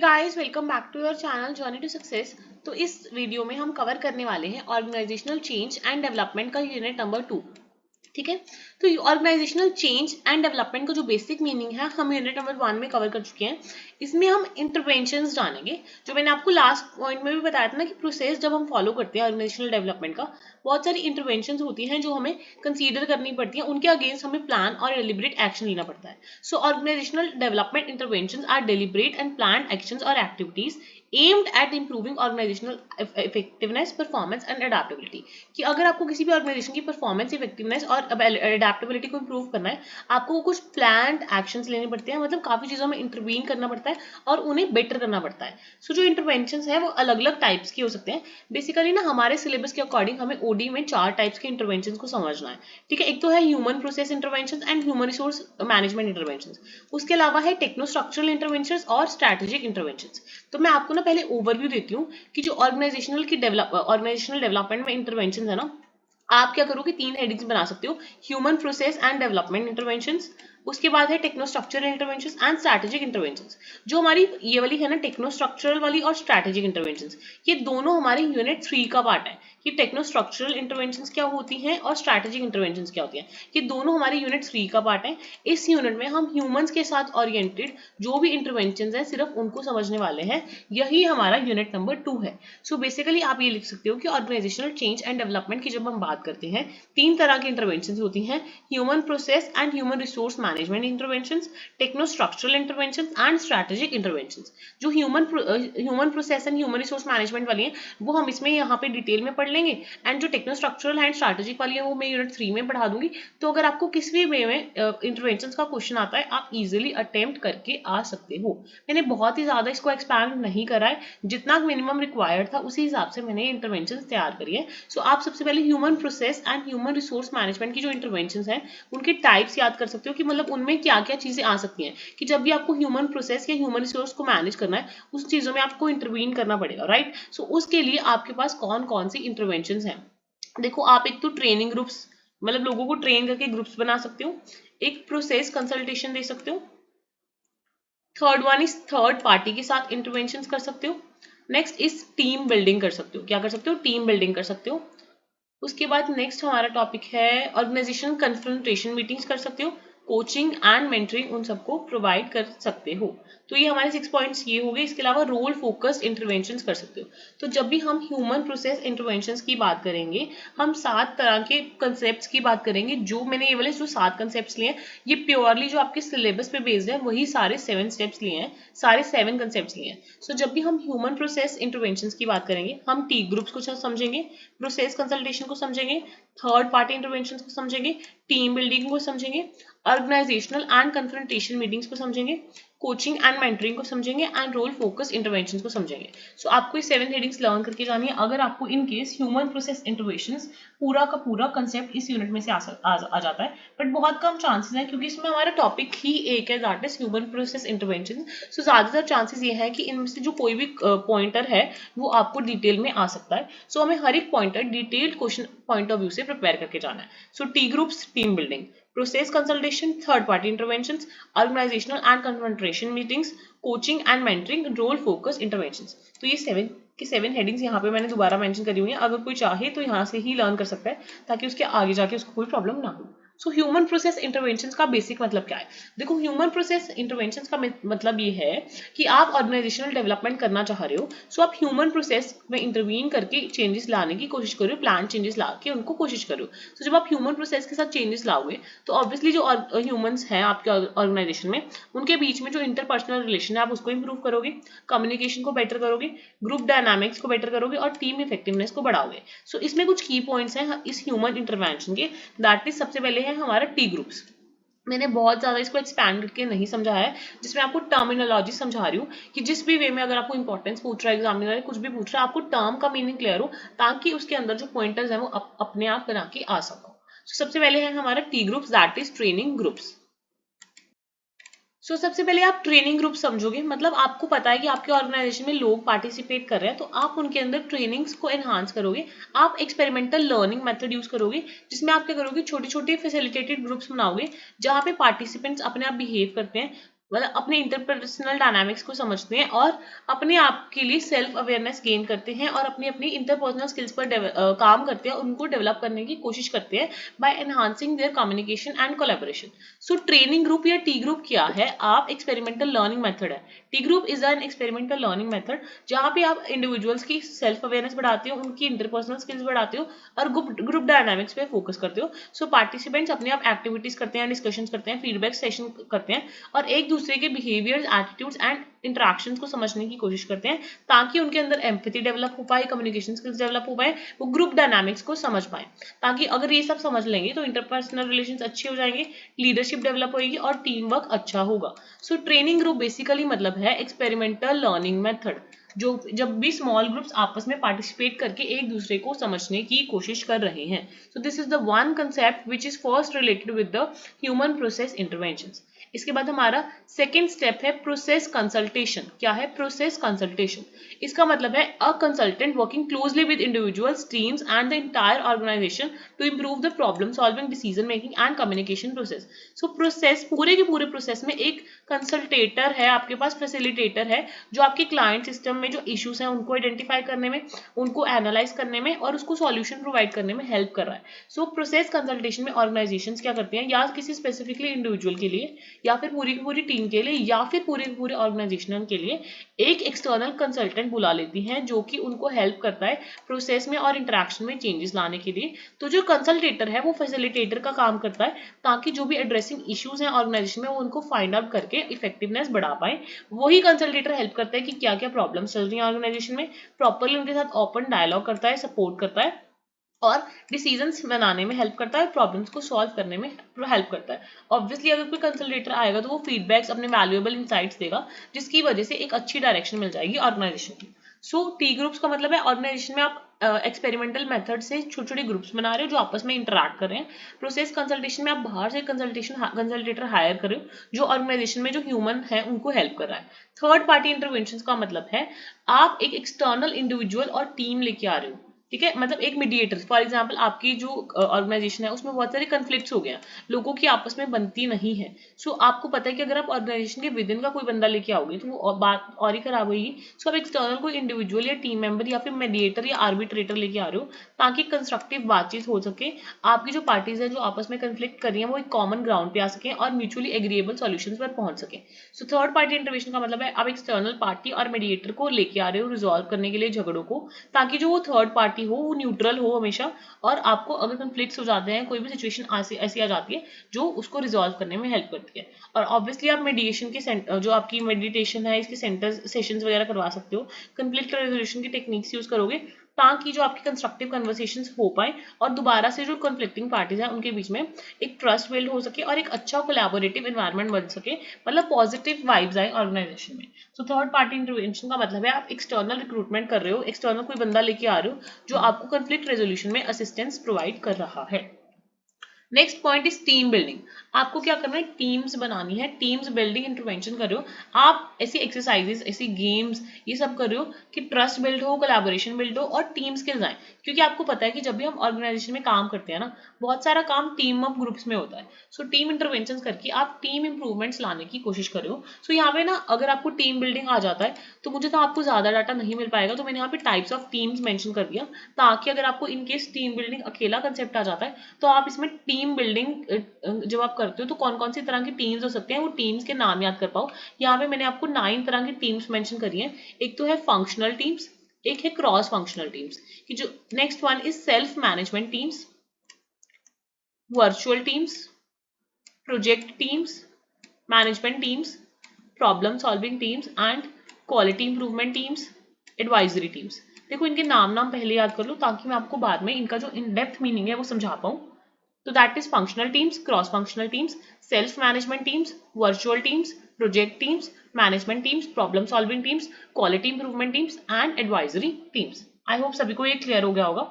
Guys welcome back to your channel journey to success. तो इस video में हम कवर करने वाले हैं ऑर्गेनाइजेशनल चेंज एंड डेवलपमेंट का यूनिट नंबर 2। ठीक है, तो ऑर्गेनाइजेशनल चेंज एंड डेवलपमेंट का जो बेसिक मीनिंग है हम यूनिट नंबर 1 में कवर कर चुके हैं। इसमें हम इंटरवेंशंस जानेंगे। जो मैंने आपको लास्ट पॉइंट में भी बताया था ना कि प्रोसेस जब हम फॉलो करते हैं ऑर्गेनाइजेशनल डेवलपमेंट का, बहुत सारी इंटरवेंशंस होती हैं जो हमें कंसीडर करनी पड़ती हैं, उनके अगेंस्ट हमें प्लान और डेलिब्रेट एक्शन लेना पड़ता है। So organisational development interventions are deliberate and plan actions और activities aimed at improving organizational effectiveness, performance and adaptability। कि अगर आपको किसी भी ऑर्गेनाइजेशन की परफॉर्मेंस, इफेक्टिवनेस और अडेप्टेबिलिटी को इंप्रूव करना है, आपको कुछ प्लान्ड एक्शंस लेने पड़ते हैं, मतलब काफी चीजों में इंटरवीन करना पड़ता है और उन्हें बेटर करना पड़ता है। सो जो इंटरवेंशंस है वो अलग अलग टाइप्स की हो सकते हैं। बेसिकली ना हमारे सिलेबस के अकॉर्डिंग हमें ओडी में 4 टाइप्स के इंटरवेंशंस को समझना है। ठीक है, एक तो है human process interventions and human resource management interventions. उसके अलावा है टेक्नो स्ट्रक्चरल इंटरवेंशंस और स्ट्रेटेजिक इंटरवेंशंस। तो मैं आपको ना पहले ओवरव्यू देती हूँ कि जो ऑर्गेनाइजेशनल डेवलपमेंट में इंटरवेंशन है ना, आप क्या करोगे, 3 हेडिंग्स बना सकते हो। Human process and development interventions, उसके बाद है techno structural interventions and strategic interventions. जो हमारी ये वाली है ना टेक्नो स्ट्रक्चरल वाली और स्ट्रैटेजिक इंटरवेंशंस, ये दोनों हमारे यूनिट 3 का पार्ट है। कि टेक्नो स्ट्रक्चरल इंटरवेंशंस क्या होती हैं और स्ट्रैटेजिक इंटरवेंशंस क्या होती हैं, ये दोनों हमारे यूनिट 3 का पार्ट है। इस यूनिट में हम ह्यूमंस के साथ ओरिएंटेड जो भी इंटरवेंशंस हैं सिर्फ उनको समझने वाले हैं। यही हमारा यूनिट नंबर 2 है। सो बेसिकली आप ये लिख सकते हो कि ऑर्गेनाइजेशनल चेंज एंड डेवलपमेंट की जब हम बात करते हैं, 3 तरह की इंटरवेंशंस होती हैं। Human process and human resource management interventions, techno structural interventions and strategic interventions. जो human process and human resource management वाली है वो हम इसमें यहाँ पे डिटेल में पढ़ लेंगे, एंड जो टेक्नो स्ट्रक्चरल एंड स्ट्रैटेजिक वाली है वो मैं यूनिट 3 में पढ़ा दूंगी। तो अगर आपको किसी भी वे में इंटरवेंशंस का क्वेश्चन आता है, आप इजीली अटेम्प्ट करके आ सकते हो। मैंने बहुत ही ज्यादा इसको एक्सपैंड नहीं करा है, जितना मिनिमम रिक्वायर्ड था उसी हिसाब से मैंने इंटरवेंशंस तैयार करी है। सो आप सबसे पहले human process and human resource management की जो इंटरवेंशंस हैं उनके टाइप्स याद कर सकते हो कि मतलब उनमें क्या क्या चीजें आ सकती हैं। कि जब भी आपको ह्यूमन प्रोसेस या ह्यूमन रिसोर्स को मैनेज करना है, उस चीजों में आपको इंटरवीन करना पड़ेगा, राइट। सो उसके लिए आपके पास कौन कौन सी इंटरवेंशंस हैं। देखो, आप एक तो ट्रेनिंग ग्रुप्स, मतलब लोगों को ट्रेन करके ग्रुप्स बना सकते हो। एक प्रोसेस कंसल्टेशन दे सकते हो। Third one is third party के साथ इंटरवेंशंस कर सकते हो। नेक्स्ट इज टीम बिल्डिंग कर सकते हो। क्या कर सकते हो, टीम बिल्डिंग कर सकते हो। उसके बाद नेक्स्ट हमारा टॉपिक है ऑर्गेनाइजेशनल कन्फ्रंटेशन मीटिंग्स कर सकते हो। कोचिंग एंड मेंटरिंग उन सबको प्रोवाइड कर सकते हो। तो ये हमारे 6 पॉइंट्स ये हो गए। इसके अलावा रोल फोकस्ड इंटरवेंशंस कर सकते हो। तो जब भी हम ह्यूमन प्रोसेस इंटरवेंशंस की बात करेंगे, हम 7 तरह के कंसेप्ट की बात करेंगे। जो मैंने ये वाले जो 7 कंसेप्ट लिए हैं, ये प्योरली जो आपके सिलेबस पे बेस्ड है, वही सारे 7 स्टेप्स लिए हैं, सारे 7 कंसेप्ट लिए हैं। सो जब भी हम ह्यूमन प्रोसेस इंटरवेंशंस की बात करेंगे, हम टी ग्रुप्स को समझेंगे, प्रोसेस कंसल्टेशन को समझेंगे, थर्ड पार्टी इंटरवेंशन को समझेंगे, टीम बिल्डिंग को समझेंगे, ऑर्गेनाइजेशनल एंड कन्फ्रंटेशन मीटिंग्स को समझेंगे, कोचिंग एंड मेंटरिंग को समझेंगे एंड रोल फोकस इंटरवेंशन को समझेंगे। सो आपको ये 7 हेडिंग्स लर्न करके जानी है। अगर आपको in case human process interventions पूरा का पूरा कंसेप्ट इस यूनिट में से आ जाता है, बट बहुत कम चांसेस है क्योंकि इसमें हमारा टॉपिक ही एक है, that is human process intervention. So ज्यादातर चांसेस ये है कि इनमें से जो कोई भी पॉइंटर है वो आपको डिटेल में आ सकता है। सो हमें हर एक pointer detailed question point of view से प्रिपेयर करके जाना है। So T groups, team building, process consultation, third party interventions, organisational and confrontation meetings, coaching and mentoring, role focus interventions. तो ये 7 हेडिंग्स यहाँ पे मैंने दोबारा मेंशन करी हुई है। अगर कोई चाहे तो यहाँ से ही लर्न कर सकता है ताकि उसके आगे जाके उसको कोई प्रॉब्लम ना हो। सो ह्यूमन प्रोसेस इंटरवेंशंस का बेसिक मतलब क्या है। देखो, ह्यूमन प्रोसेस इंटरवेंशंस का मतलब ये है कि आप ऑर्गेनाइजेशनल डेवलपमेंट करना चाह रहे हो। सो आप ह्यूमन प्रोसेस में इंटरवीन करके चेंजेस लाने की कोशिश करो, प्लान चेंजेस ला के उनको कोशिश करो। तो जब आप ह्यूमन प्रोसेस के साथ चेंजेस लाओगे तो ऑब्वियसली जो ह्यूमंस हैं आपके ऑर्गेनाइजेशन में, उनके बीच में जो इंटरपर्सनल रिलेशन है आप उसको इंप्रूव करोगे, कम्युनिकेशन को बेटर करोगे, ग्रुप डायनामिक्स को बेटर करोगे और टीम इफेक्टिवनेस को बढ़ाओगे। सो इसमें कुछ की पॉइंट्स हैं इस ह्यूमन इंटरवेंशन के, दैट इज सबसे पहले है हमारा टी ग्रुप्स। मैंने बहुत ज्यादा इसको एक्सपैंड करके नहीं समझा है, जिसमें आपको टर्मिनोलॉजी समझा रही हूँ कि जिस भी वे में अगर आपको इंपॉर्टेंस पूछ रहा है, एग्जामिनर कुछ भी पूछ रहा है, आपको टर्म का मीनिंग क्लियर हो ताकि उसके अंदर जो पॉइंटर्स हैं वो अपने आप बना के आ सको। सबसे पहले है हमारा T groups, that is training groups. सबसे पहले आप ट्रेनिंग ग्रुप समझोगे, मतलब आपको पता है कि आपके ऑर्गेनाइजेशन में लोग पार्टिसिपेट कर रहे हैं, तो आप उनके अंदर ट्रेनिंग्स को एनहांस करोगे। आप एक्सपेरिमेंटल लर्निंग मेथड यूज करोगे, जिसमें आप क्या करोगे, छोटे छोटे फैसिलिटेटेड ग्रुप्स बनाओगे जहां पे पार्टिसिपेंट्स अपने आप बिहेव करते हैं। मतलब अपने इंटरपर्सनल डायनामिक्स को समझते हैं और अपने आप के लिए सेल्फ अवेयरनेस गेन करते हैं और अपनी अपनी इंटरपर्सनल स्किल्स पर काम करते हैं और उनको डेवलप करने की कोशिश करते हैं bye enhancing there communication and collaboration. So training group या टी ग्रुप क्या है? आप एक्सपेरिमेंटल लर्निंग मेथड है। T group is an experimental learning method जहाँ पे आप इंडिविजुअल्स की सेल्फ अवेयरनेस बढ़ाते हो, उनकी इंटरपर्सनल स्किल्स बढ़ाते हो और ग्रुप डायनामिक्स पे फोकस करते हो। सो पार्टिसिपेंट्स अपने आप एक्टिविटीज करते हैं, डिस्कशन करते हैं, फीडबैक सेशन करते हैं और एक दूसरे के बिहेवियर्स, एटीट्यूड्स एंड इंटरेक्शंस को समझने की कोशिश करते हैं ताकि उनके अंदर एम्पैथी डेवलप हो पाए, कम्युनिकेशन स्किल्स डेवलप हो पाए, वो ग्रुप डायनामिक्स को समझ पाए। ताकि अगर ये सब समझ लेंगे तो इंटरपर्सनल रिलेशंस अच्छे हो जाएंगे, लीडरशिप डेवलप होगी और टीम वर्क अच्छा होगा। सो ट्रेनिंग ग्रुप बेसिकली मतलब है एक्सपेरिमेंटल लर्निंग मेथड जो जब भी स्मॉल ग्रुप्स आपस में पार्टिसिपेट करके एक दूसरे को समझने की कोशिश कर रहे हैं। So this is the one concept which is first related with the human process interventions. इसके बाद हमारा सेकेंड स्टेप है प्रोसेस कंसल्टेशन। क्या है प्रोसेस कंसल्टेशन? इसका मतलब है a consultant working closely with individuals, teams and the entire organisation to improve the problem solving, decision making and communication process. So process, पूरे के पूरे प्रोसेस में एक कंसल्टेटर है आपके पास, फैसिलिटेटर है जो आपके क्लाइंट सिस्टम में जो इश्यूज हैं उनको आइडेंटिफाई करने में, उनको एनालाइज करने में और उसको सॉल्यूशन प्रोवाइड करने में हेल्प कर रहा है। सो प्रोसेस कंसल्टेशन में ऑर्गेनाइजेशंस क्या करते हैं, या किसी स्पेसिफिकली इंडिविजुअल के लिए या फिर पूरी की पूरी टीम के लिए या फिर पूरे पूरे ऑर्गेनाइजेशन के लिए एक एक्सटर्नल कंसल्टेंट बुला लेती हैं जो कि उनको हेल्प करता है प्रोसेस में और इंटरेक्शन में चेंजेस लाने के लिए। तो जो कंसल्टेटर है वो फैसिलिटेटर का काम करता है ताकि जो भी एड्रेसिंग इश्यूज हैं ऑर्गेनाइजेशन में वो उनको फाइंड आउट करके इफेक्टिवनेस बढ़ा पाए। वही कंसल्टेटर हेल्प करता है कि क्या क्या प्रॉब्लम्स चल रही हैं ऑर्गेनाइजेशन में, प्रॉपरली उनके साथ ओपन डायलॉग करता है, सपोर्ट करता है और डिसीजंस बनाने में हेल्प करता है, प्रॉब्लम्स को सॉल्व करने में हेल्प करता है। ऑब्वियसली अगर कोई कंसल्टेटर आएगा तो वो फीडबैक्स, अपने वैल्यूएबल इनसाइट्स देगा जिसकी वजह से एक अच्छी डायरेक्शन मिल जाएगी ऑर्गेनाइजेशन की। सो टी ग्रुप्स का मतलब है ऑर्गेनाइजेशन में आप एक्सपेरिमेंटल मेथड से छोटे छोटे ग्रुप्स बना रहे हो जो आपस में इंटरेक्ट कर रहे हैं। प्रोसेस कंसल्टेशन में आप बाहर से कंसल्टेटर हायर कर रहे हो जो ऑर्गेनाइजेशन में जो ह्यूमन है उनको हेल्प कर रहा है। थर्ड पार्टी इंटरवेंशन का मतलब है आप एक एक्सटर्नल इंडिविजुअल और टीम लेके आ रहे हो। ठीक है, मतलब एक मीडिएटर। फॉर एग्जांपल आपकी जो ऑर्गेनाइजेशन है उसमें बहुत सारे कन्फ्लिक्ट्स हो गए हैं, लोगों की आपस में बनती नहीं है। सो आपको पता है कि अगर आप ऑर्गेनाइजेशन के विद इन का कोई बंदा लेके आओगे तो वो बात और ही खराब होगी। सो आप एक्सटर्नल कोई इंडिविजुअल या टीम मेंबर या फिर मीडिएटर या आर्बिट्रेटर लेके आ रहे हो ताकि कंस्ट्रक्टिव बातचीत हो सके, आपकी जो पार्टीज है जो आपस में कन्फ्लिक्ट कर रही है वो एक कॉमन ग्राउंड पे आ सके और म्यूचुअली एग्रीएबल सॉल्यूशंस पर पहुंच सके। सो थर्ड पार्टी इंटरवेंशन का मतलब है आप एक्सटर्नल पार्टी और मीडिएटर को लेके आ रहे हो रिजॉल्व करने के लिए झगड़ों को, ताकि जो वो थर्ड पार्टी हो वो न्यूट्रल हो हमेशा और आपको अगर कन्फ्लिक्ट्स हो जाते हैं, कोई भी सिचुएशन ऐसी आ जाती है जो उसको रिजॉल्व करने में हेल्प करती है। और ऑब्वियसली आप मेडिएशन के जो आपकी मेडिटेशन है इसके सेंटर सेशंस वगैरह करवा सकते हो, कन्फ्लिक्ट रेजोल्यूशन की टेक्निक्स यूज करोगे ताकि जो आपकी कंस्ट्रक्टिव कन्वर्सेशंस हो पाए और दोबारा से जो कॉन्फ्लिक्टिंग पार्टीज हैं उनके बीच में एक ट्रस्ट बिल्ड हो सके और एक अच्छा कोलैबोरेटिव एनवायरनमेंट बन सके, मतलब पॉजिटिव वाइब्स आए ऑर्गेनाइजेशन में। सो थर्ड पार्टी इंटरवेंशन का मतलब है आप एक्सटर्नल रिक्रूटमेंट कर रहे हो, एक्सटर्नल कोई बंदा लेके आ रहे हो जो आपको कॉन्फ्लिक्ट रेजोल्यूशन में असिस्टेंस प्रोवाइड कर रहा है। Next point is team building. आपको क्या करना है, टीम्स बनानी है, टीम्स बिल्डिंग इंटरवेंशन कर रहे हो आप, ऐसी एक्सरसाइजेस, ऐसी गेम्स ये सब कर रहे हो कि ट्रस्ट बिल्ड हो, कोलैबोरेशन बिल्ड हो और टीम स्किल्स आए। क्योंकि आपको पता है कि जब भी हम ऑर्गेनाइजेशन में काम करते हैं ना, बहुत सारा काम टीम अप ग्रुप्स में होता है। सो टीम इंटरवेंशन करके आप टीम इंप्रूवमेंट्स लाने की कोशिश कर रहे हो। सो यहाँ पे ना अगर आपको टीम बिल्डिंग आ जाता है तो मुझे तो आपको ज्यादा डाटा नहीं मिल पाएगा, तो मैंने यहाँ पे टाइप्स ऑफ टीम्स मेंशन कर दिया ताकि अगर आपको इनकेस टीम बिल्डिंग अकेला कंसेप्ट आ जाता है तो आप इसमें टीम बिल्डिंग जब आप करते हो तो कौन कौन सी तरह की टीम्स हो सकते हैं वो टीम्स के नाम याद कर पाओ। यहाँ पे मैंने आपको 9 तरह की टीम्स मेंशन करी हैं। एक तो है फंक्शनल टीम्स, एक है क्रॉस फंक्शनल टीम्स कि जो next one is self management teams, virtual teams, project teams, management teams, problem solving teams and quality improvement teams, advisory teams. देखो इनके नाम पहले याद कर लो ताकि मैं आपको बाद में इनका जो इन डेप्थ मीनिंग है वो समझा पाऊं। तो that is functional teams, cross functional teams, self management teams, virtual teams, project teams, management teams, problem solving teams, quality improvement teams and advisory teams. I hope सभी को ये क्लियर हो गया होगा।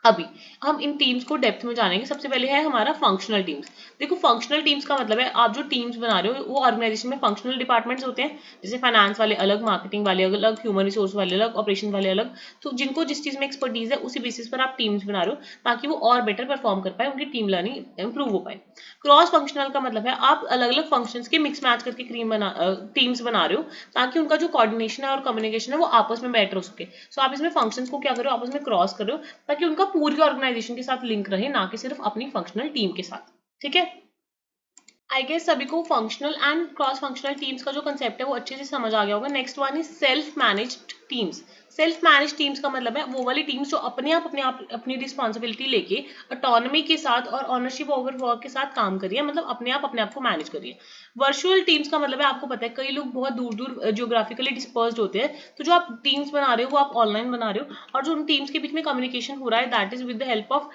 अभी हम इन टीम्स को डेप्थ में जानेंगे। सबसे पहले है हमारा फंक्शनल टीम्स। देखो फंक्शनल टीम्स का मतलब है आप जो टीम्स बना रहे हो वो ऑर्गेनाइजेशन में फंक्शनल डिपार्टमेंट्स होते हैं, जैसे फाइनेंस वाले अलग, मार्केटिंग वाले अलग, ह्यूमन रिसोर्स वाले अलग, ऑपरेशन वाले अलग। तो जिनको जिस चीज में एक्सपर्टीज है उसी बेसिस पर आप टीम्स बना रहे हो ताकि वो और बेटर परफॉर्म कर पाए, उनकी टीम लर्निंग इंप्रूव हो पाए। क्रॉस फंक्शनल का मतलब है आप अलग अलग फंक्शंस के मिक्स मैच करके टीम्स बना रहे हो ताकि उनका जो कोऑर्डिनेशन है और कम्युनिकेशन है वो आपस में बेटर हो सके। सो आप इसमें फंक्शंस को क्या करो, आपस में क्रॉस करो ताकि उनका पूरी ऑर्गेनाइजेशन के साथ लिंक रहे, ना कि सिर्फ अपनी फंक्शनल टीम के साथ। ठीक है, आई गेस सभी को functional and cross functional teams का जो कंसेप्ट है वो अच्छे से समझ आ गया होगा। Next one is self managed teams. Self manage teams का मतलब है वो वाली टीम्स जो अपने आप अपनी रिस्पॉन्सिबिलिटी लेके ऑटोनॉमी के साथ और ऑनरशिप ओवर वर्क के साथ काम करिए, मतलब अपने आप को मैनेज करिए। वर्चुअल टीम्स का मतलब है आपको पता है कई लोग बहुत दूर दूर जियोग्राफिकली डिस्पर्स्ड होते हैं, तो जो आप टीम्स बना रहे हो वो आप ऑनलाइन बना रहे हो और जो उन टीम्स के बीच में कम्युनिकेशन हो रहा है that is with the help of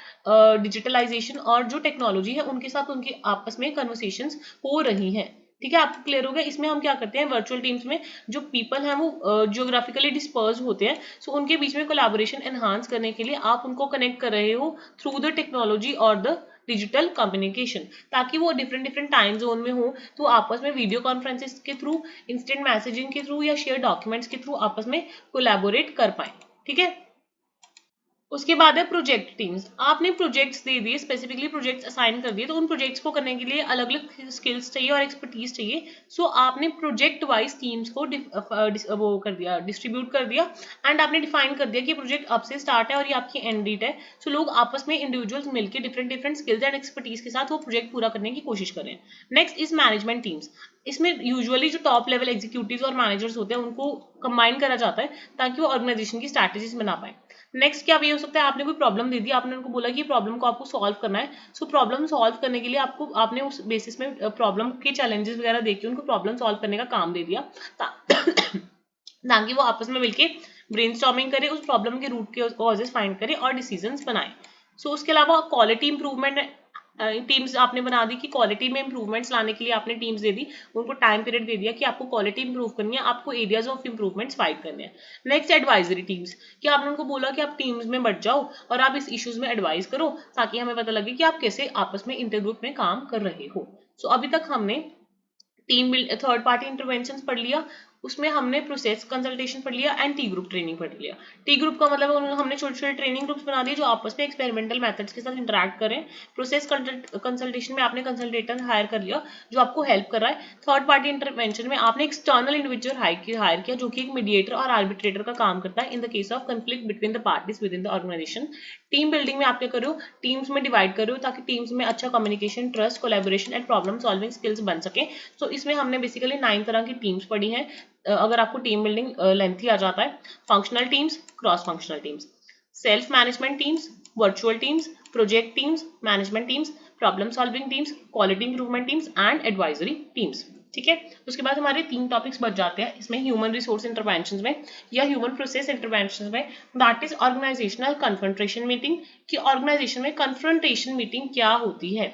digitalisation और जो टेक्नोलॉजी है उनके साथ उनकी आपस में कन्वर्सेशंस हो रही हैं। ठीक है, आपको क्लियर हो गया। इसमें हम क्या करते हैं वर्चुअल टीम्स में जो पीपल हैं वो जियोग्राफिकली डिस्पर्स होते हैं, सो उनके बीच में कोलैबोरेशन एनहांस करने के लिए आप उनको कनेक्ट कर रहे हो थ्रू द टेक्नोलॉजी और द डिजिटल कम्युनिकेशन, ताकि वो डिफरेंट डिफरेंट टाइम जोन में हो तो आपस में वीडियो कॉन्फ्रेंसेस के थ्रू, इंस्टेंट मैसेजिंग के थ्रू या शेयर डॉक्यूमेंट्स के थ्रू आपस में कोलैबोरेट कर पाए। ठीक है, उसके बाद है प्रोजेक्ट टीम्स। आपने प्रोजेक्ट्स दे दिए, स्पेसिफिकली प्रोजेक्ट्स असाइन कर दिए, तो उन प्रोजेक्ट्स को करने के लिए अलग अलग स्किल्स चाहिए और एक्सपर्टीज चाहिए। सो आपने प्रोजेक्ट वाइज टीम्स को वो कर दिया, डिस्ट्रीब्यूट कर दिया एंड आपने डिफाइन कर दिया कि प्रोजेक्ट अब से स्टार्ट है और ये आपकी एंड डेट है। सो लोग आपस में इंडिविजुअल्स मिलकर different different skills and expertise के साथ वो प्रोजेक्ट पूरा करने की कोशिश करें। Next is management teams. इसमें यूजुअली जो टॉप लेवल एग्जीक्यूटिव्स और मैनेजर्स होते हैं उनको कंबाइन करा जाता है ताकि वो ऑर्गेनाइजेशन की स्ट्रैटेजीज बना पाए। नेक्स्ट क्या ये हो सकता है, आपने कोई प्रॉब्लम दे दी, आपने उनको बोला कि प्रॉब्लम को आपको सॉल्व करना है। सो प्रॉब्लम सॉल्व करने के लिए आपने उस बेसिस में प्रॉब्लम के चैलेंजेस वगैरह देके उनको प्रॉब्लम सॉल्व करने का काम दे दिया ताकि वो आपस में मिलके ब्रेनस्टॉर्मिंग करे, उस प्रॉब्लम के रूट के कॉजेस फाइंड करे और डिसीजंस बनाए। सो उसके अलावा क्वालिटी इंप्रूवमेंट टीम्स आपने बना दी कि क्वालिटी में इंप्रूवमेंट्स लाने के लिए आपने टीम्स दे दी, उनको टाइम पीरियड दे दिया कि आपको क्वालिटी इंप्रूव करनी है, आपको एरियाज ऑफ इंप्रूवमेंट्स फाइंड करने हैं। नेक्स्ट एडवाइजरी टीम्स, कि आपने उनको बोला कि आप टीम्स में बढ़ जाओ और आप इस इश्यूज में एडवाइस करो ताकि हमें पता लगे कि आप कैसे आपस में इंटरग्रुप में काम कर रहे हो। सो अभी तक हमने टीम थर्ड पार्टी इंटरवेंशन पढ़ लिया, उसमें हमने प्रोसेस कंसल्टेशन पढ़ लिया एंड टी ग्रुप ट्रेनिंग पढ़ लिया। टी ग्रुप का मतलब हमने छोटे छोटे ट्रेनिंग ग्रुप्स बना दिए जो आपस में एक्सपेरिमेंटल मेथड्स के साथ इंटरेक्ट करें। प्रोसेस कंसल्टेशन में आपने कंसल्टेटर हायर कर लिया जो आपको हेल्प कर रहा है। थर्ड पार्टी इंटरवेंशन में आपने एक्सटर्नल इंडिविजुअल हायर किया जो कि एक मीडिएटर और आर्बिट्रेटर का काम करता है in the case of conflict between the parties within the organisation. Team building में आप क्या करो, टीम्स में डिवाइड करो ताकि टीम्स में अच्छा communication, trust, collaboration and problem solving skills बन सके। तो इसमें हमने बेसिकली 9 तरह की टीम्स पढ़ी हैं। अगर आपको टीम बिल्डिंग लेंथी आ जाता है, functional teams, cross functional teams, self management teams, virtual teams, project teams, management teams, problem solving teams, quality improvement teams and advisory teams. ठीक है, उसके बाद हमारे 3 टॉपिक्स बच जाते हैं इसमें, ह्यूमन रिसोर्स इंटरवेंशन में या ह्यूमन प्रोसेस इंटरवेंशन में, that is organisational confrontation meeting. कि ऑर्गेनाइजेशन में कन्फ्रंटेशन मीटिंग क्या होती है।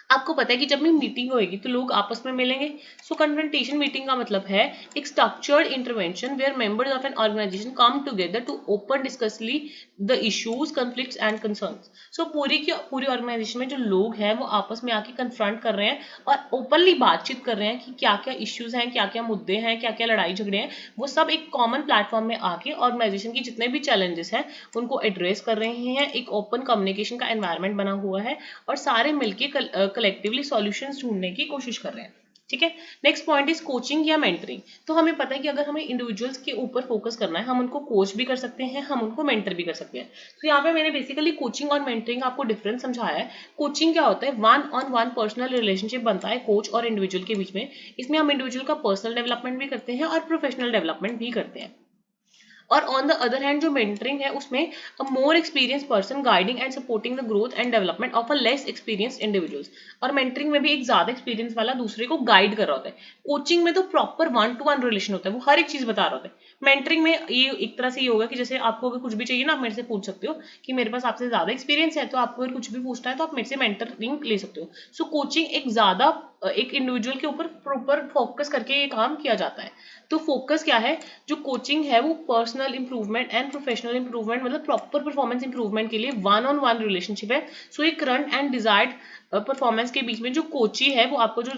आपको पता है कि जब भी मीटिंग होएगी तो लोग आपस में मिलेंगे। सो कन्फ्रंटेशन मीटिंग का मतलब है एक structured intervention where members of an organisation come together to open discussly the issues, conflicts and concerns. So पूरी की पूरी ऑर्गेनाइजेशन में जो लोग हैं वो आपस में आके कन्फ्रंट कर रहे हैं और ओपनली बातचीत कर रहे हैं कि क्या क्या इश्यूज हैं, क्या क्या मुद्दे हैं, क्या क्या लड़ाई झगड़े हैं, वो सब एक कॉमन प्लेटफॉर्म में आके ऑर्गेनाइजेशन की जितने भी चैलेंजेस हैं उनको एड्रेस कर रहे हैं। एक ओपन कम्युनिकेशन का एनवायरनमेंट बना हुआ है और सारे मिलकर कलेक्टिवली सॉल्यूशंस ढूंढने की कोशिश कर रहे हैं। ठीक है, नेक्स्ट पॉइंट इज कोचिंग या मेंटरिंग। तो हमें पता है कि अगर हमें इंडिविजुअल्स के ऊपर फोकस करना है हम उनको कोच भी कर सकते हैं, हम उनको मेंटर भी कर सकते हैं। तो यहाँ पे मैंने बेसिकली कोचिंग और मेंटरिंग आपको डिफरेंस समझाया है। कोचिंग क्या होता है, 1-on-1 पर्सनल रिलेशनशिप बनता है कोच और इंडिविजुअल के बीच में। इसमें हम इंडिविजुअल का पर्सनल डेवलपमेंट भी करते हैं और प्रोफेशनल डेवलपमेंट भी करते हैं। और ऑन द अदर हैंड जो मेंटरिंग है उसमें a more experience person guiding and supporting the growth and development of a less experienced individuals. और मेंटरिंग में भी एक ज्यादा एक्सपीरियंस वाला दूसरे को गाइड कर रहा होता है। कोचिंग में तो प्रॉपर 1-to-1 रिलेशन होता है, वो हर एक चीज बता रहा होता है। मेंटरिंग में ये एक तरह से ये होगा कि जैसे आपको अगर कुछ भी चाहिए ना आप मेरे से पूछ सकते हो कि मेरे पास आपसे ज्यादा एक्सपीरियंस है तो आपको अगर कुछ भी पूछना है तो आप मेरे से मेंटरिंग ले सकते हो। सो कोचिंग एक ज्यादा एक इंडिविजुअल के ऊपर प्रॉपर फोकस करके ये काम किया जाता है। तो फोकस क्या है, जो कोचिंग है वो personal personal improvement and professional improvement, मतलब प्रॉपर परफॉर्मेंस इंप्रूवमेंट के लिए वन ऑन वन रिलेशनशिप है। सो एक करंट एंड डिजायर्ड परफॉर्मेंस के बीच में जो कोची है वो आपको जो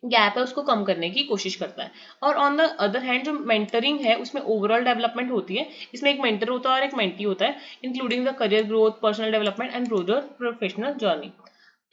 गैप है उसको कम करने की कोशिश करता है। और ऑन द अदर हैंड जो मेंटरिंग है उसमें ओवरऑल डेवलपमेंट होती है। इसमें एक मेंटर होता है और एक मेंटी होता है, including the career growth, personal development and brother professional journey.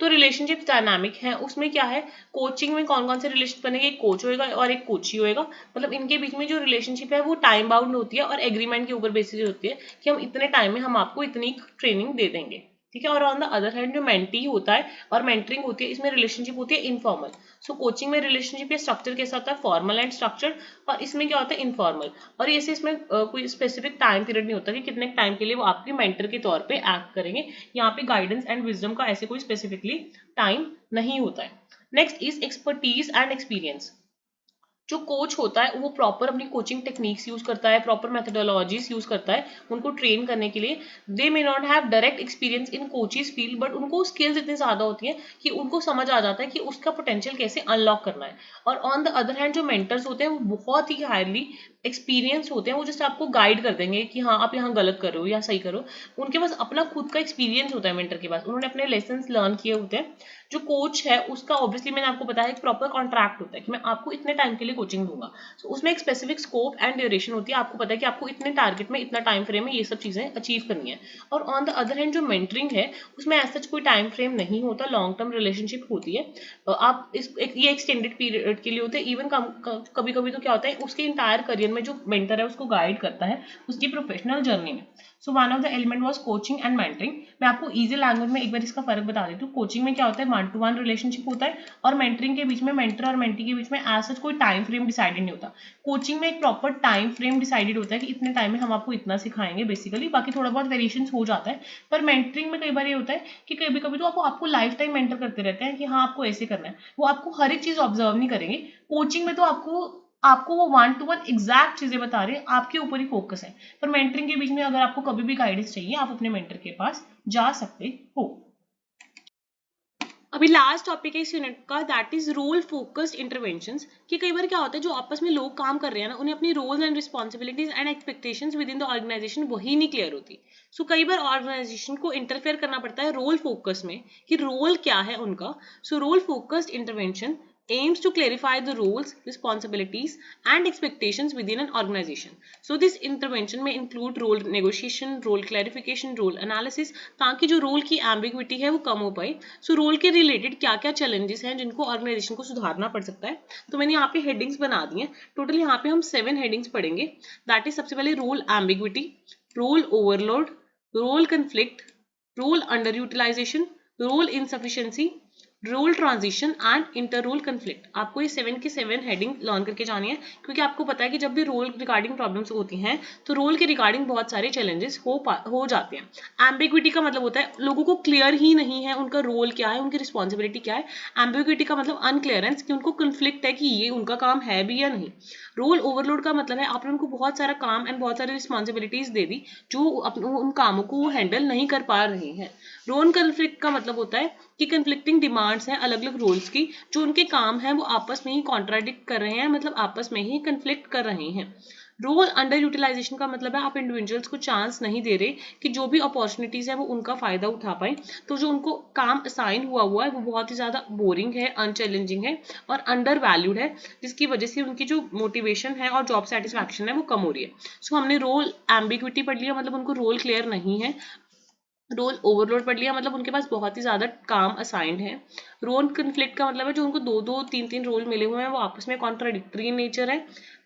तो रिलेशनशिप डायनामिक है, उसमें क्या है, कोचिंग में कौन कौन से रिलेशन बनेंगे, एक कोच होएगा और एक कोची होएगा। मतलब इनके बीच में जो रिलेशनशिप है वो टाइम बाउंड होती है और एग्रीमेंट के ऊपर बेसिस होती है कि हम इतने टाइम में हम आपको इतनी ट्रेनिंग दे देंगे, ठीक है। और ऑन द अदर हैंड जो मेंटी होता है और मेंटरिंग होती है, इसमें रिलेशनशिप होती है इनफॉर्मल। सो कोचिंग में रिलेशनशिप या स्ट्रक्चर कैसा होता है, फॉर्मल एंड स्ट्रक्चर, और इसमें क्या होता है, इनफॉर्मल। और ऐसे इसमें कोई स्पेसिफिक टाइम पीरियड नहीं होता कि कितने टाइम के लिए वो आपके मेंटर के तौर पे एक्ट करेंगे। यहाँ पे गाइडेंस एंड विजडम का ऐसे कोई स्पेसिफिकली टाइम नहीं होता है। Next is expertise and experience. जो कोच होता है वो प्रॉपर अपनी कोचिंग टेक्निक्स यूज करता है, प्रॉपर मेथोडोलॉजीज यूज करता है उनको ट्रेन करने के लिए। They may not have direct experience in coaches field, but उनको स्किल्स इतनी ज्यादा होती है कि उनको समझ आ जाता है कि उसका पोटेंशियल कैसे अनलॉक करना है। और ऑन द अदर हैंड जो मेंटर्स होते हैं वो बहुत ही हाईली एक्सपीरियंस होते हैं, वो जस्ट आपको गाइड कर देंगे कि हाँ आप यहाँ गलत कर रहे हो या सही करो। उनके पास अपना खुद का एक्सपीरियंस होता है मेंटर के पास, उन्होंने अपने लेसन लर्न किए होते हैं। जो कोच है उसका ऑब्वियसली मैंने आपको बताया एक प्रॉपर कॉन्ट्रैक्ट होता है कि मैं आपको इतने टाइम के लिए कोचिंग दूंगा। So, उसमें एक स्पेसिफिक स्कोप एंड ड्यूरेशन होती है, आपको पता है कि आपको इतने टारगेट में इतना टाइम फ्रेम में ये सब चीजें अचीव करनी है। और ऑन द अदर हैंड जो मेंटरिंग है उसमें ऐसा कोई टाइम फ्रेम नहीं होता, लॉन्ग टर्म रिलेशनशिप होती है। आप ये एक्सटेंडेड पीरियड के लिए होते हैं। इवन कभी कभी तो क्या होता है उसके इंटायर करियर में जो मेंटर है उसको गाइड करता है उसकी प्रोफेशनल जर्नी में। So one of the element was coaching and mentoring. मैं आपको इजी लैंग्वेज में एक बार इसका फर्क बता देती हूँ। कोचिंग में क्या होता है, वन टू वन रिलेशनशिप होता है, और मेंटरिंग के बीच में मेंटर और मेंटी के बीच में ऐसा कोई टाइम फ्रेम डिसाइडेड नहीं होता। कोचिंग में एक प्रॉपर टाइम फ्रेम डिसाइडेड होता है कि इतने टाइम में हम आपको इतना सिखाएंगे बेसिकली, बाकी थोड़ा बहुत वेरिएशन हो जाता है। पर मेंटरिंग में कई बार ये होता है कि कभी कभी तो आपको लाइफ टाइम मेंटर करते रहते हैं कि हाँ आपको ऐसे करना है, वो आपको हर एक चीज ऑब्जर्व नहीं करेंगे। कोचिंग में तो आपको वो वन टू वन एग्जैक्ट चीजें बता रहे हैं, आपके ऊपर ही फोकस है। पर मेंटरिंग के बीच में अगर आपको कभी भी गाइडेंस चाहिए आप अपने मेंटर के पास जा सकते हो। अभी लास्ट टॉपिक है इस यूनिट का, that is role focused interventions. कि कई बार क्या होता है जो आपस में लोग काम कर रहे हैं ना, उन्हें अपनी roles and responsibilities and expectations within the organisation वही नहीं क्लियर होती। सो कई बार ऑर्गेनाइजेशन को इंटरफेयर करना पड़ता है रोल फोकस में कि रोल क्या है उनका। So role focused intervention aims to clarify the roles, responsibilities and expectations within an organization. So this intervention may include role negotiation, role clarification, role analysis, ताकि जो रोल की ambiguity है वो कम हो पाए। So रोल के रिलेटेड क्या क्या चैलेंजेस हैं जिनको ऑर्गेनाइजेशन को सुधारना पड़ सकता है, तो मैंने यहाँ पे हेडिंग्स बना दी हैं। टोटल यहाँ पे हम 7 हेडिंग्स पढ़ेंगे। दैट इज सबसे पहले role ambiguity, role overload, role conflict, role underutilisation, role insufficiency, role transition and inter role conflict. आपको ये 7 की 7 हेडिंग लर्न करके जानी है, क्योंकि आपको पता है कि जब भी रोल रिगार्डिंग प्रॉब्लम्स होती हैं तो रोल के रिगार्डिंग बहुत सारे चैलेंजेस हो जाते हैं। एम्बिग्विटी का मतलब होता है लोगों को क्लियर ही नहीं है उनका रोल क्या है, उनकी रिस्पॉन्सिबिलिटी क्या है। एम्बिग्विटी का मतलब अनक्लियरेंस, कि उनको कन्फ्लिक्ट है कि ये उनका काम है भी या नहीं। रोल ओवरलोड का मतलब है आपने उनको बहुत सारा काम एंड बहुत सारी रिस्पॉन्सिबिलिटीज दे दी जो उन कामों को वो हैंडल नहीं कर पा रहे हैं। रोल कन्फ्लिक्ट का मतलब होता है कि कन्फ्लिक्टिंग डिमांड्स हैं अलग अलग रोल्स की, जो उनके काम है वो आपस में ही कॉन्ट्राडिक्ट कर रहे हैं, मतलब आपस में ही कन्फ्लिक्ट कर रहे हैं। रोल अंडर यूटिलाइजेशन का मतलब है आप इंडिविजुअल्स को चांस नहीं दे रहे कि जो भी अपॉर्चुनिटीज है वो उनका फायदा उठा पाए। तो जो उनको काम असाइन हुआ है वो बहुत ही ज्यादा बोरिंग है, अनचैलेंजिंग है और अंडर वैल्यूड है, जिसकी वजह से उनकी जो मोटिवेशन है और जॉब सेटिस्फैक्शन है वो कम हो रही है। सो हमने रोल एम्बिग्विटी पढ़ लिया, मतलब उनको रोल क्लियर नहीं है। रोल ओवरलोड पढ़ लिया, मतलब उनके पास बहुत ही ज्यादा काम असाइंड है। रोल कन्फ्लिक्ट का मतलब है जो उनको 2-2 3-3 रोल मिले हुए हैं वो आपस में कॉन्ट्राडिक्टरी इन नेचर है।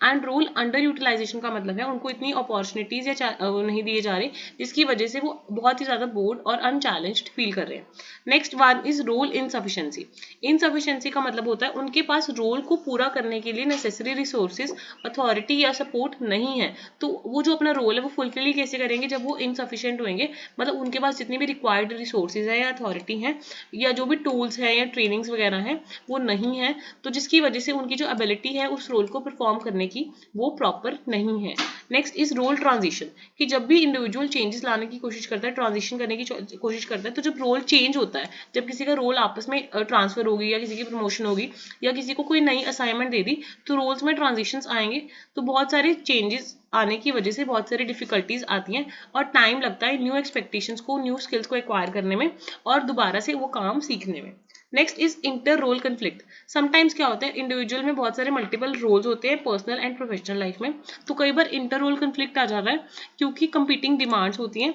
एंड रोल अंडर यूटिलाइजेशन का मतलब है उनको इतनी अपॉर्चुनिटीज या नहीं दिए जा रहे, जिसकी वजह से वो बहुत ही ज्यादा बोर्ड और अनचैलेंज्ड फील कर रहे हैं। Next one is role insufficiency. Insufficiency का मतलब होता है उनके पास रोल को पूरा करने के लिए नेसेसरी रिसोर्सेज, अथॉरिटी या सपोर्ट नहीं है। तो वो जो अपना रोल है वो फुलफिल कैसे करेंगे जब वो इनसफिशिएंट होंगे, मतलब उनके पास जितनी भी रिक्वायर्ड रिसोर्सेज है या अथॉरिटी है या जो भी टूल्स है या ट्रेनिंग्स वगैरह है वो नहीं है, तो जिसकी वजह से उनकी जो एबिलिटी है उस रोल को परफॉर्म करने की वो प्रॉपर नहीं है। नेक्स्ट इज रोल ट्रांजिशन, कि जब भी इंडिविजुअल चेंजेस लाने की कोशिश करता है, ट्रांजिशन करने की कोशिश करता है, तो जब रोल चेंज होता है, जब किसी का रोल आपस में ट्रांसफर होगी या किसी की प्रमोशन होगी या किसी को कोई नई असाइनमेंट दे दी, तो रोल्स में ट्रांजिशंस आएंगे, तो बहुत सारे चेंजेस आने की वजह से बहुत सारी डिफिकल्टीज आती हैं और टाइम लगता है न्यू एक्सपेक्टेशंस को, न्यू स्किल्स को एक्वायर करने में और दोबारा से वो काम सीखने में। Next is inter role conflict. Sometimes क्या होता है, इंडिविजुअल में बहुत सारे मल्टीपल रोल्स होते हैं पर्सनल एंड प्रोफेशनल लाइफ में, तो कई बार इंटर रोल कन्फ्लिक्ट आ जाता है क्योंकि कंपीटिंग डिमांड्स होती हैं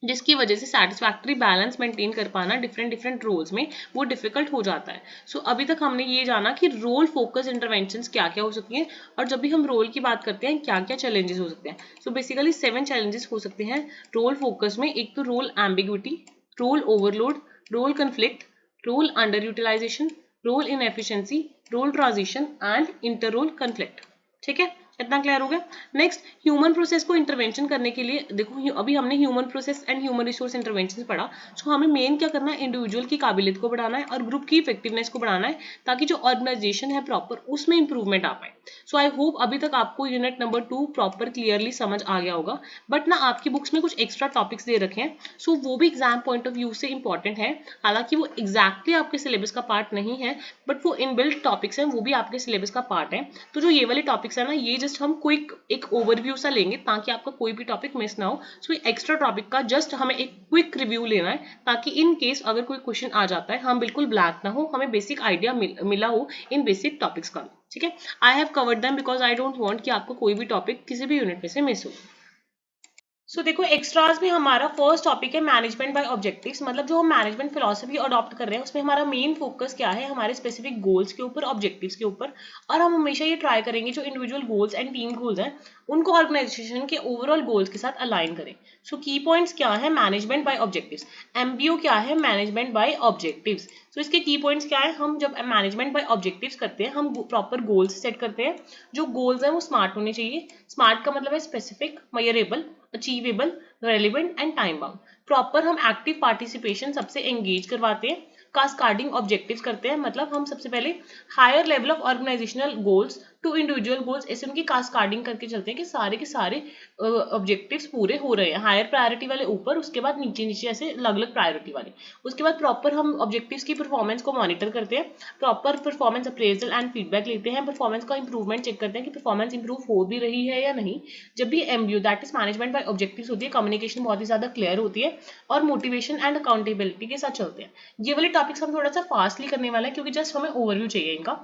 जिसकी वजह से सेटिस्फैक्ट्री बैलेंस मेंटेन कर पाना डिफरेंट रोल्स में वो डिफिकल्ट हो जाता है। सो अभी तक हमने ये जाना कि रोल फोकस इंटरवेंशंस क्या क्या हो सकती हैं, और जब भी हम रोल की बात करते हैं क्या क्या चैलेंजेस हो सकते हैं। सो बेसिकली 7 चैलेंजेस हो सकते हैं रोल फोकस में। एक तो role ambiguity, role overload, role conflict, role underutilisation, role inefficiency, role transition and inter role conflict. ठीक है, इतना क्लियर हो गया। नेक्स्ट, ह्यूमन प्रोसेस को इंटरवेंशन करने के लिए देखो, अभी हमने human process and human resource intervention पढ़ा। सो हमें मेन क्या करना है, इंडिविजुअल की काबिलियत को बढ़ाना है और ग्रुप की इफेक्टिवनेस को बढ़ाना है ताकि जो ऑर्गेनाइजेशन है प्रॉपर उसमें इंप्रूवमेंट आ पाए। सो आई होप अभी तक आपको यूनिट नंबर 2 प्रॉपर क्लियरली समझ आ गया होगा। बट ना आपकी बुक्स में कुछ एक्स्ट्रा टॉपिक्स दे रखे हैं, सो वो भी एग्जाम पॉइंट ऑफ व्यू से इंपॉर्टेंट है। हालांकि वो एग्जैक्टली आपके सिलेबस का पार्ट नहीं है, बट वो इनबिल्ट टॉपिक्स हैं, वो भी आपके सिलेबस का पार्ट है। तो जो ये वाले टॉपिक्स है ना, ये जस्ट हम क्विक एक ओवरव्यू सा लेंगे ताकि आपका कोई भी टॉपिक मिस ना हो। सो एक्स्ट्रा टॉपिक का जस्ट हमें एक क्विक रिव्यू लेना है ताकि इन केस अगर कोई क्वेश्चन आ जाता है हम बिल्कुल ब्लैंक ना हो, हमें बेसिक आइडिया मिला हो इन बेसिक टॉपिक्स का। ठीक है, I have covered them because I don't want कि आपको कोई भी टॉपिक किसी भी यूनिट में से मिस हो। सो देखो, एक्स्ट्राज में हमारा फर्स्ट टॉपिक है मैनेजमेंट बाय ऑब्जेक्टिव्स। मतलब जो हम मैनेजमेंट फिलॉसफी अडॉप्ट कर रहे हैं उसमें हमारा मेन फोकस क्या है, हमारे स्पेसिफिक गोल्स के ऊपर, ऑब्जेक्टिव्स के ऊपर। और हम हमेशा ये ट्राई करेंगे जो individual goals and team goals हैं उनको ऑर्गेनाइजेशन के ओवरऑल गोल्स के साथ अलाइन करें। सो की पॉइंट्स क्या है, मैनेजमेंट बाय ऑब्जेक्टिव्स। एमबीओ क्या है, मैनेजमेंट बाय ऑब्जेक्टिव्स। सो इसके की पॉइंट्स क्या है, हम जब मैनेजमेंट बाय ऑब्जेक्टिव्स करते हैं हम प्रॉपर गोल्स सेट करते हैं। जो गोल्स हैं वो स्मार्ट होने चाहिए। स्मार्ट का मतलब है specific, measurable, achievable, relevant and time bound. Proper हम एक्टिव पार्टिसिपेशन सबसे एंगेज करवाते हैं। कास्काडिंग ऑब्जेक्टिव्स करते हैं, मतलब हम सबसे पहले higher level of organisational goals to individual goals, ऐसे उनकी कास्काडिंग करके चलते हैं कि सारे के सारे ऑब्जेक्टिव्स पूरे हो रहे हैं। हायर प्रायोरिटी वाले ऊपर, उसके बाद नीचे नीचे ऐसे अलग अलग प्रायोरिटी वाले। उसके बाद प्रॉपर हम ऑब्जेक्टिव्स की परफॉर्मेंस को मॉनिटर करते हैं। Proper performance appraisal and feedback लेते हैं। परफॉर्मेंस का इंप्रूवमेंट चेक करते हैं कि परफॉर्मेंस इंप्रूव हो भी रही है या नहीं। जब भी MBO that is management by objectives होती है, कम्युनिकेशन बहुत ही ज्यादा क्लियर होती है और मोटिवेशन एंड अकाउंटेबिलिटी के साथ चलते हैं। ये वाले टॉपिक्स हम थोड़ा सा फास्टली करने वाले हैं क्योंकि जस्ट हमें ओवरव्यू चाहिए इनका।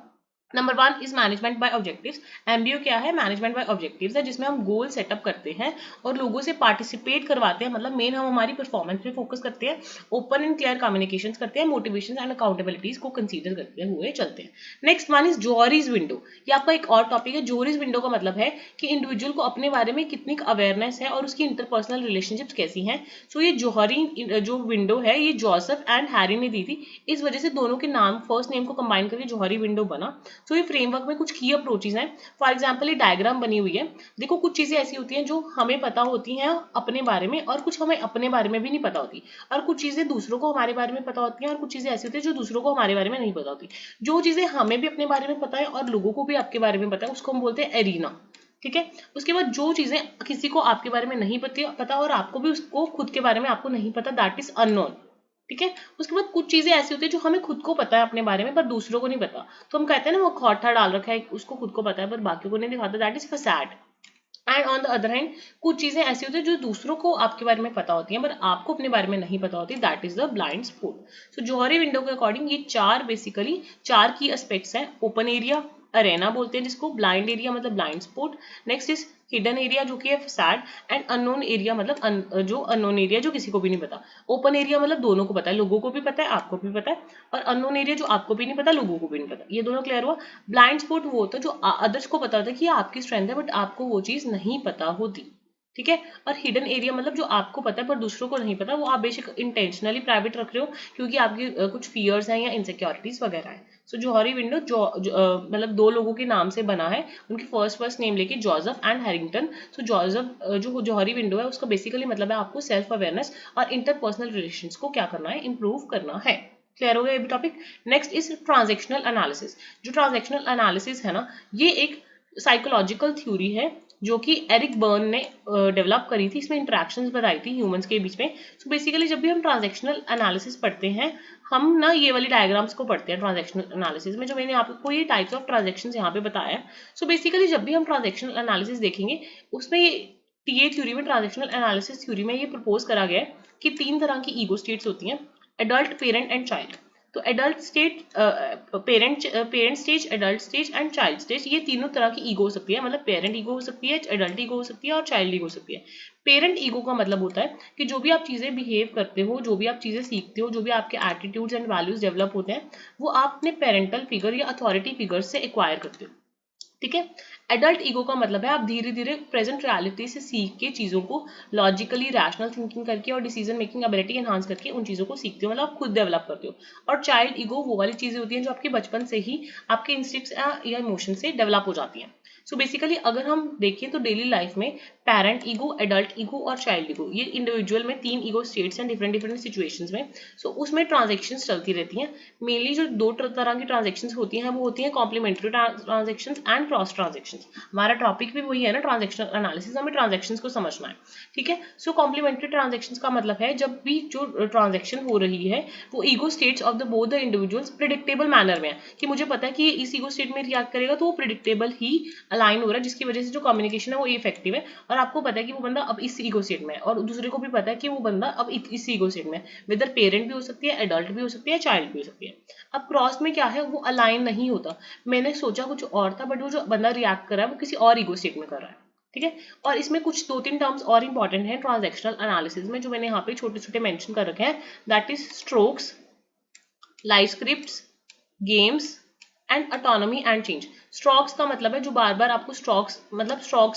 Number 1 is management by objectives. MBO क्या है, मैनेजमेंट बाय ऑब्जेक्टिव्स है, जिसमें हम गोल सेटअप करते हैं और लोगों से पार्टिसिपेट करवाते हैं। मतलब मेन हम हमारी परफॉर्मेंस पे फोकस करते हैं, ओपन एंड क्लियर कम्युनिकेशन करते हैं, मोटिवेशन एंड अकाउंटेबिलिटीज को कंसीडर करते हुए चलते हैं। Next one is Johari's window. ये आपका एक और टॉपिक है। जॉहरीज विंडो का मतलब है कि इंडिविजुअल को अपने बारे में कितनी अवेयरनेस है और उसकी इंटरपर्सनल रिलेशनशिप्स कैसी हैं। सो ये जौहरी जो विंडो है ये जोसेफ एंड हैरी ने दी थी, इस वजह से दोनों के नाम, फर्स्ट नेम को कंबाइन करके जौहरी विंडो बना। तो ये फ्रेमवर्क में कुछ की अप्रोचेज हैं। फॉर एग्जांपल ये डायग्राम बनी हुई है। देखो, कुछ चीजें ऐसी होती हैं जो हमें पता होती हैं अपने बारे में और कुछ हमें अपने बारे में भी नहीं पता होती, और कुछ चीजें दूसरों को हमारे बारे में पता होती हैं और कुछ चीजें ऐसी होती हैं जो दूसरों को हमारे बारे में नहीं पता होती। जो चीजें हमें भी अपने बारे में पता है और लोगों को भी आपके बारे में पता है उसको हम बोलते हैं एरिना। ठीक है, उसके बाद जो चीजें किसी को आपके बारे में नहीं पता और आपको भी उसको खुद के बारे में आपको नहीं पता, दैट इज अननोन। ठीक है, उसके बाद कुछ चीजें ऐसी होती है जो हमें खुद को पता है अपने बारे में पर दूसरों को नहीं पता, तो हम कहते हैं ना वो खोटा डाल रखा है, उसको खुद को पता है पर बाकियों को नहीं दिखाता, that is facade. And on the other hand कुछ चीजें ऐसी होती है जो दूसरों को आपके बारे में पता होती हैं पर आपको अपने बारे में नहीं पता होती, that is the blind spot. So Johari window के अकॉर्डिंग ये चार की एस्पेक्ट्स हैं। ओपन एरिया, अरेना बोलते हैं जिसको, ब्लाइंड एरिया मतलब blind spot, next is hidden area जो कि है फैसाड, एंड अननोन एरिया मतलब जो अननोन एरिया जो किसी को भी नहीं पता। ओपन एरिया मतलब दोनों को पता है, लोगों को भी पता है, आपको भी पता है, और अननोन एरिया जो आपको भी नहीं पता, लोगों को भी नहीं पता। ये दोनों क्लियर हुआ। ब्लाइंड स्पॉट वो होता है जो अदर्स को पता होता है कि ये आपकी स्ट्रेंथ है बट आपको वो चीज नहीं पता होती। ठीक है, और हिडन एरिया मतलब जो आपको पता है पर दूसरों को नहीं पता, वो आप बेशक इंटेंशनली प्राइवेट रख रहे हो क्योंकि आपकी कुछ फियर्स हैं या इनसिक्योरिटीज वगैरह है। सो जौहरी विंडो मतलब दो लोगों के नाम से बना है, उनकी फर्स्ट नेम लेके Joseph and Harrington. So Joseph जो जौहरी विंडो है उसका बेसिकली मतलब है आपको सेल्फ अवेयरनेस और इंटरपर्सनल रिलेशंस को क्या करना है, इंप्रूव करना है। क्लियर हो गया ये भी topic. Next is transactional analysis. जो ट्रांजैक्शनल एनालिसिस है ना, ये एक साइकोलॉजिकल थ्योरी है जो कि एरिक बर्न ने डेवलप करी थी। इसमें इंटरेक्शंस बताई थी ह्यूमंस के बीच में। सो बेसिकली जब भी हम ट्रांजैक्शनल एनालिसिस पढ़ते हैं, हम ना ये वाली डायग्राम्स को पढ़ते हैं ट्रांजैक्शनल एनालिसिस में, जो मैंने आपको ये टाइप्स ऑफ ट्रांजैक्शंस यहाँ पे बताया है। सो बेसिकली जब भी हम ट्रांजैक्शनल एनालिसिस देखेंगे, उसमें ये टीए थ्योरी में, ट्रांजैक्शनल एनालिसिस थ्योरी में ये प्रपोज करा गया है कि 3 तरह की ईगो स्टेट्स होती हैं, एडल्ट, पेरेंट एंड चाइल्ड। तो adult state, parent stage, adult stage and child stage, ये तीनों तरह की ईगो हो सकती है। मतलब पेरेंट ईगो हो सकती है, एडल्ट ईगो हो सकती है और चाइल्ड ईगो हो सकती है। पेरेंट ईगो का मतलब होता है कि जो भी आप चीजें बिहेव करते हो, जो भी आप चीजें सीखते हो, जो भी आपके एटीट्यूड्स एंड वैल्यूज डेवलप होते हैं, वो आप अपने पेरेंटल फिगर या अथॉरिटी फिगर से एक्वायर करते हो। ठीक है। एडल्ट ईगो का मतलब है आप धीरे धीरे प्रेजेंट रियलिटी से सीख के चीजों को लॉजिकली, रैशनल थिंकिंग करके और डिसीजन मेकिंग एबिलिटी एनहांस करके उन चीजों को सीखते हो, मतलब आप खुद डेवलप करते हो। और चाइल्ड ईगो वो वाली चीजें होती हैं जो आपके बचपन से ही आपके इंस्टिंक्ट्स या इमोशन से डेवलप हो जाती हैं। सो बेसिकली अगर हम देखें तो डेली लाइफ में पेरेंट ईगो, एडल्ट ईगो और चाइल्ड ईगो, ये इंडिविजुअल में 3 ईगो स्टेट्स हैं डिफरेंट डिफरेंट सिचुएशंस में। सो उसमें ट्रांजेक्शन्स चलती रहती हैं। मेनली जो 2 तरह की ट्रांजेक्शन्स होती हैं वो होती हैं complementary transactions and cross transactions. हमारा टॉपिक भी वही है ना, ट्रांजेक्शनल एनालिसिस, हमें ट्रांजेक्शंस को समझना है। ठीक है। सो कॉम्प्लीमेंट्री ट्रांजेक्शंस का मतलब है जब भी जो ट्रांजेक्शन हो रही है वो ego states of the both the individuals predictable manner में है, कि मुझे पता है कि इस ईगो स्टेट में रिएक्ट करेगा तो वो प्रिडिक्टेबल ही अलाइन हो रहा है, जिसकी वजह से जो कम्युनिकेशन है वो इफेक्टिव है। और आपको पता है कि वो बंदा अब इस ईगो स्टेट में है, और दूसरे को भी पता है कि वो बंदा अब इस ईगो स्टेट में है। वेदर पेरेंट भी हो सकती है, एडल्ट भी हो सकती है, चाइल्ड भी हो सकती है। अब क्रॉस में क्या है, वो अलाइन नहीं होता। मैंने सोचा कुछ और था, बट वो जो बंदा रिएक्ट कर रहा है वो किसी और ईगो स्टेट में कर रहा है। ठीक है। और इसमें कुछ 2-3 टर्म्स और इंपॉर्टेंट है ट्रांजैक्शनल एनालिसिस में, जो मैंने यहाँ पे छोटे छोटे मेंशन कर रखे हैं। That is strokes, live scripts, games and autonomy and change. Strokes का मतलब है जो बार बार आपको स्ट्रोक्स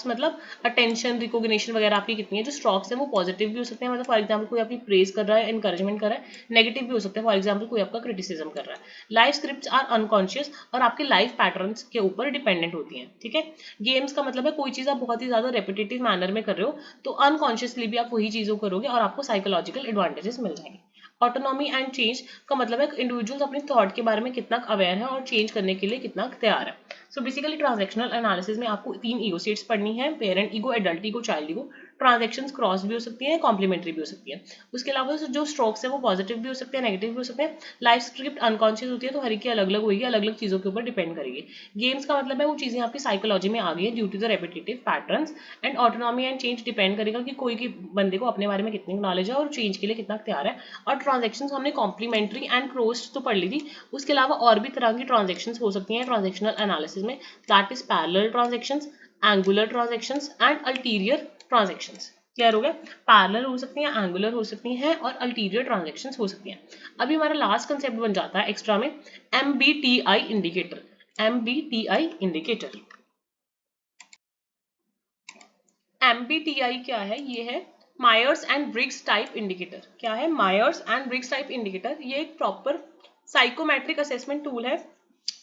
मतलब अटेंशन, रिकॉग्निशन वगैरह आपकी कितनी है। जो स्ट्रोक्स है वो पॉजिटिव भी हो सकते हैं, मतलब फॉर एग्जांपल कोई आपकी प्रेज कर रहा है, एनकरेजमेंट कर रहा है। नेगेटिव भी हो सकते हैं, फॉर एग्जांपल कोई आपका क्रिटिसिज्म कर रहा है। लाइफ स्क्रिप्ट्स आर अनकॉन्शियस और आपके लाइफ पैटर्न्स के ऊपर डिपेंडेंट होती हैं। ठीक है। गेम्स का मतलब है कोई चीज आप बहुत ही ज्यादा रेपिटेटिव मैनर में कर रहे हो तो अनकॉन्शियसली भी आप वही चीजों करोगे और आपको साइकोलॉजिकल एडवांटेजेस मिल जाएंगे। ऑटोनॉमी एंड चेंज का मतलब है इंडिविजुअल्स अपने थॉट के बारे में कितना अवेयर है और चेंज करने के लिए कितना तैयार है। सो बेसिकली ट्रांजैक्शनल एनालिसिस में आपको 3 ईगो स्टेट्स पढ़नी है, parent ego, adult ego, child ego. Transactions cross भी हो सकती है, कॉम्प्लीमेंट्री भी हो सकती है। उसके अलावा जो स्ट्रोक्स है वो पॉजिटिव भी हो सकते हैं, नेगेटिव भी हो सकते हैं। लाइफ स्क्रिप्ट अनकॉन्शियस होती है, तो हर एक की अलग अलग होगी, अलग अलग चीजों के ऊपर डिपेंड करेगी। गेम्स का मतलब है वो चीजें आपकी साइकोलॉजी में आ गई है due to the repetitive patterns. And autonomy and change depend करेगा कि कोई के बंदे को अपने बारे में कितनी नॉलेज है और चेंज के लिए कितना तैयार है। और ट्रांजेक्शन्स हमने कॉम्प्लीमेंट्री एंड क्रॉस तो पढ़ ली थी। उसके अलावा और भी तरह की ट्रांजेक्शन्स हो सकती हैं ट्रांजेक्शनल एनालिसिस में। That is parallel transactions, angular transactions and ulterior transactions. Clear हो गया। पैरेलल हो सकती हैं, एंगुलर हो सकती हैं और अल्टीरियर ट्रांजेक्शंस हो सकती हैं। अभी हमारा लास्ट कंसेप्ट बन जाता है एक्स्ट्रा में MBTI indicator. MBTI indicator, MBTI क्या है? ये है Myers and Briggs type indicator. क्या है? Myers and Briggs type indicator. ये एक प्रॉपर साइकोमेट्रिक असेसमेंट टूल है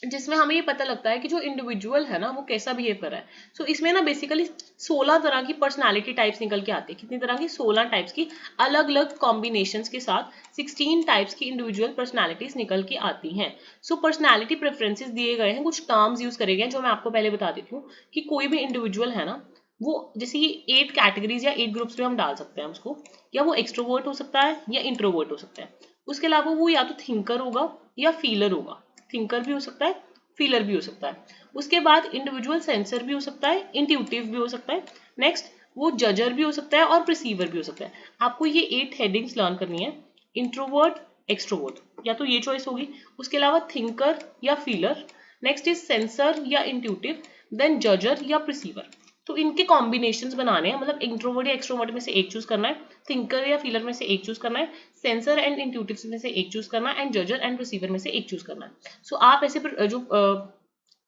जिसमें हमें ये पता लगता है कि जो इंडिविजुअल है ना वो कैसा बिहेव कर रहा है। सो इसमें ना बेसिकली 16 तरह की पर्सनालिटी टाइप्स निकल के आती है। कितनी तरह की? 16 टाइप्स की, अलग अलग कॉम्बिनेशंस के साथ 16 टाइप्स की इंडिविजुअल पर्सनालिटीज निकल के आती हैं। सो पर्सनालिटी प्रेफरेंसेस दिए गए हैं, कुछ टर्म्स यूज करे गए जो मैं आपको पहले बता देती हूँ कि कोई भी इंडिविजुअल है ना वो जैसे ये 8 कैटेगरीज या 8 ग्रुप्स में हम डाल सकते हैं उसको। या वो एक्सट्रोवर्ट हो सकता है या इंट्रोवर्ट हो सकता है। उसके अलावा वो या तो थिंकर होगा या फीलर होगा। थिंकर भी हो सकता है, फीलर भी हो सकता है। उसके बाद इंडिविजुअल सेंसर भी हो सकता है, इंट्यूटिव भी हो सकता है। नेक्स्ट वो जजर भी हो सकता है और प्रिसीवर भी हो सकता है। आपको ये 8 हेडिंग्स लर्न करनी है। इंट्रोवर्ट, एक्सट्रोवर्ट, या तो ये चॉइस होगी। उसके अलावा थिंकर या फीलर। नेक्स्ट इज सेंसर या इंट्यूटिव, देन जजर या प्रिसीवर। तो इनके कॉम्बिनेशंस बनाने हैं, मतलब इंट्रोवर्ट या एक्सट्रोवर्ट में से एक चूज करना है, थिंकर या फीलर में से एक चूज करना है, सेंसर एंड इंट्यूटिव में से एक चूज करना है, एंड जजर एंड रिसीवर में से एक चूज करना है। सो आप ऐसे जो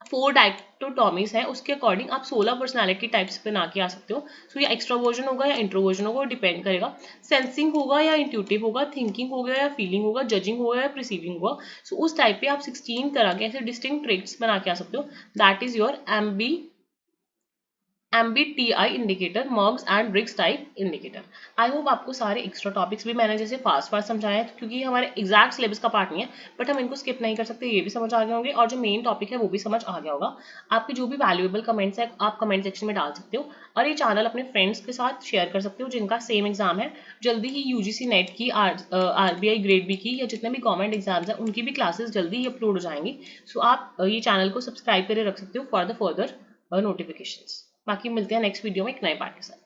4 डायक्टोटॉमीज है उसके अकॉर्डिंग आप 16 पर्सनालिटी टाइप्स बना के आ सकते हो। सो या एक्स्ट्रावर्जन होगा या इंट्रोवर्जन होगा, डिपेंड करेगा। सेंसिंग होगा या इंट्यूटिव होगा, थिंकिंग होगा या फीलिंग होगा, जजिंग होगा या प्रिसीविंग होगा। सो उस टाइप पे आप 16 तरह के ऐसे डिस्टिंक्ट ट्रेट्स बना के आ सकते हो। That is your MBTI indicator, Myers and Briggs type indicator. I hope आपको सारे एक्स्ट्रा टॉपिक्स भी मैंने जैसे फास्ट समझाया है, क्योंकि हमारे एग्जैक्ट सिलेबस का पार्ट नहीं है, बट हम इनको स्किप नहीं कर सकते, ये भी समझ आ गए होंगे, और जो मेन टॉपिक है वो भी समझ आ गया होगा। आपके जो भी वैल्यूएबल कमेंट्स है आप कमेंट सेक्शन में डाल सकते हो, और ये चैनल अपने फ्रेंड्स के साथ शेयर कर सकते हो जिनका सेम एग्जाम है। जल्दी ही UGC नेट की, RBI ग्रेड बी की, या जितने भी गवर्नमेंट एग्जाम्स हैं उनकी भी क्लासेस जल्दी ही अपलोड हो जाएंगी। सो आप ये चैनल को सब्सक्राइब करके रख सकते हो फॉर द फर्दर नोटिफिकेशंस। बाकी मिलते हैं नेक्स्ट वीडियो में एक नए पार्ट के साथ।